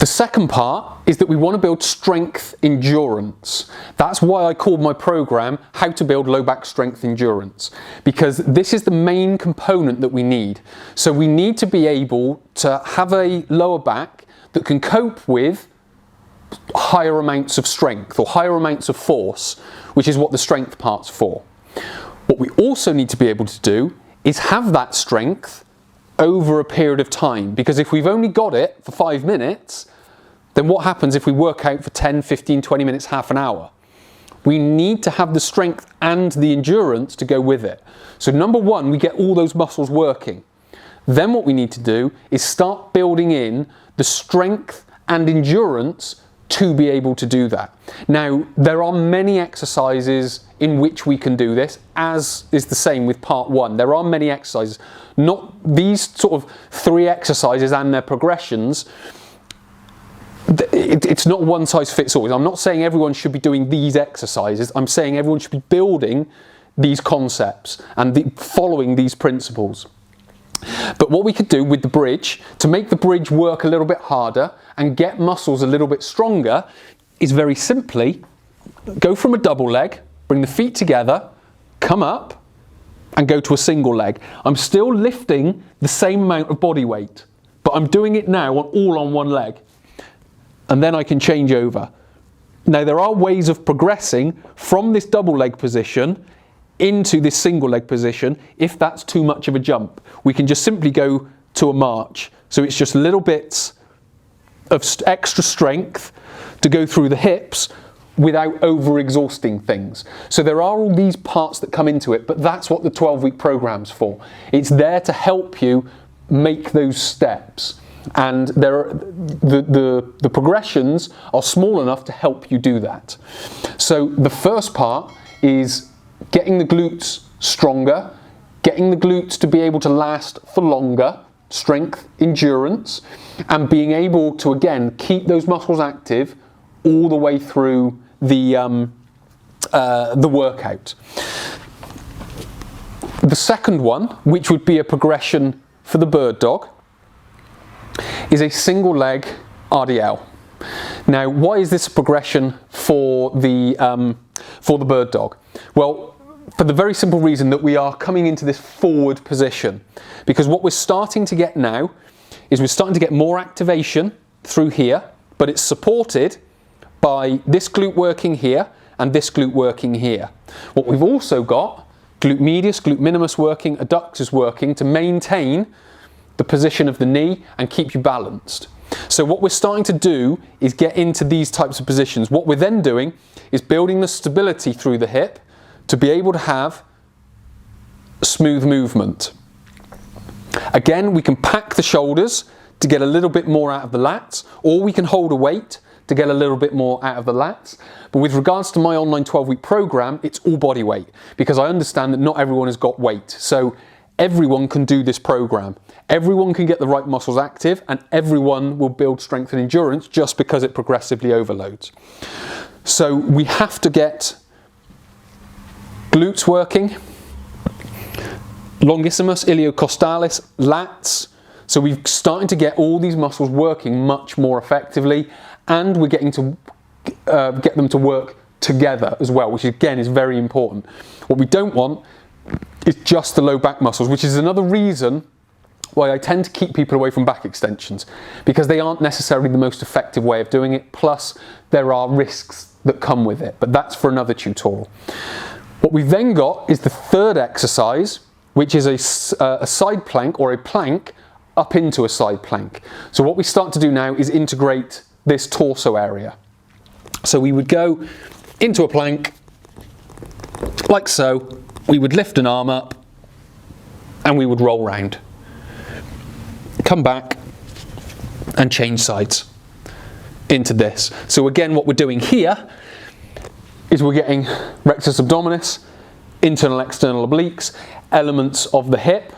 The second part is that we want to build strength endurance. That's why I called my program How to Build Low Back Strength Endurance, because this is the main component that we need. So we need to be able to have a lower back that can cope with higher amounts of strength or higher amounts of force, which is what the strength part's for. What we also need to be able to do is have that strength over a period of time, because if we've only got it for 5 minutes, then what happens if we work out for 10, 15, 20 minutes, half an hour? We need to have the strength and the endurance to go with it. So number one, we get all those muscles working. Then what we need to do is start building in the strength and endurance to be able to do that. Now, there are many exercises in which we can do this, as is the same with part one. There are many exercises, not these sort of 3 exercises and their progressions. It's not one size fits all. I'm not saying everyone should be doing these exercises. I'm saying everyone should be building these concepts and following these principles. But what we could do with the bridge, to make the bridge work a little bit harder and get muscles a little bit stronger, is very simply go from a double leg, bring the feet together, come up and go to a single leg. I'm still lifting the same amount of body weight, but I'm doing it now all on one leg. And then I can change over. Now there are ways of progressing from this double leg position into this single leg position. If that's too much of a jump, we can just simply go to a march. So it's just little bits of extra strength to go through the hips without over exhausting things. So there are all these parts that come into it, but that's what the 12-week program's for. It's there to help you make those steps. And the progressions are small enough to help you do that. So the first part is getting the glutes stronger, getting the glutes to be able to last for longer, strength, endurance, and being able to, again, keep those muscles active all the way through the workout. The second one, which would be a progression for the bird dog, is a single leg RDL. Now, why is this a progression for the bird dog? Well, for the very simple reason that we are coming into this forward position, because what we're starting to get now is we're starting to get more activation through here, but it's supported by this glute working here and this glute working here. What we've also got, glute medius, glute minimus working, adductors working to maintain the position of the knee and keep you balanced. So what we're starting to do is get into these types of positions. What we're then doing is building the stability through the hip to be able to have smooth movement. Again, we can pack the shoulders to get a little bit more out of the lats, or we can hold a weight to get a little bit more out of the lats. But with regards to my online 12-week program, it's all body weight, because I understand that not everyone has got weight. So everyone can do this program. Everyone can get the right muscles active, and everyone will build strength and endurance just because it progressively overloads. So we have to get glutes working, longissimus, iliocostalis, lats. So we're starting to get all these muscles working much more effectively, and we're getting to get them to work together as well, which again is very important. What we don't want is just the low back muscles, which is another reason why I tend to keep people away from back extensions, because they aren't necessarily the most effective way of doing it, plus there are risks that come with it, but that's for another tutorial. What we've then got is the third exercise, which is a side plank or a plank up into a side plank. So what we start to do now is integrate this torso area. So we would go into a plank like so, we would lift an arm up and we would roll round. Come back and change sides into this. So again, what we're doing here is we're getting rectus abdominis, internal external obliques, elements of the hip.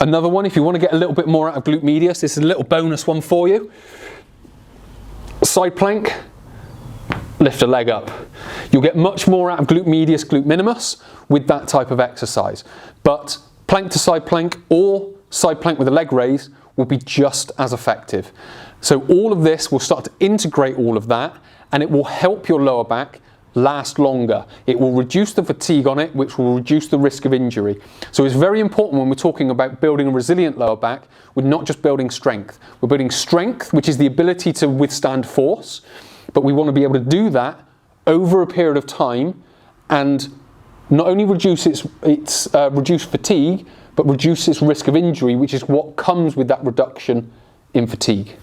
Another one, if you want to get a little bit more out of glute medius, this is a little bonus one for you. Side plank, lift a leg up. You'll get much more out of glute medius, glute minimus with that type of exercise. But plank to side plank or side plank with a leg raise will be just as effective. So all of this will start to integrate all of that, and it will help your lower back last longer. It will reduce the fatigue on it, which will reduce the risk of injury. So it's very important when we're talking about building a resilient lower back, we're not just building strength. We're building strength, which is the ability to withstand force, but we want to be able to do that over a period of time and not only reduce reduce fatigue, but reduce its risk of injury, which is what comes with that reduction in fatigue.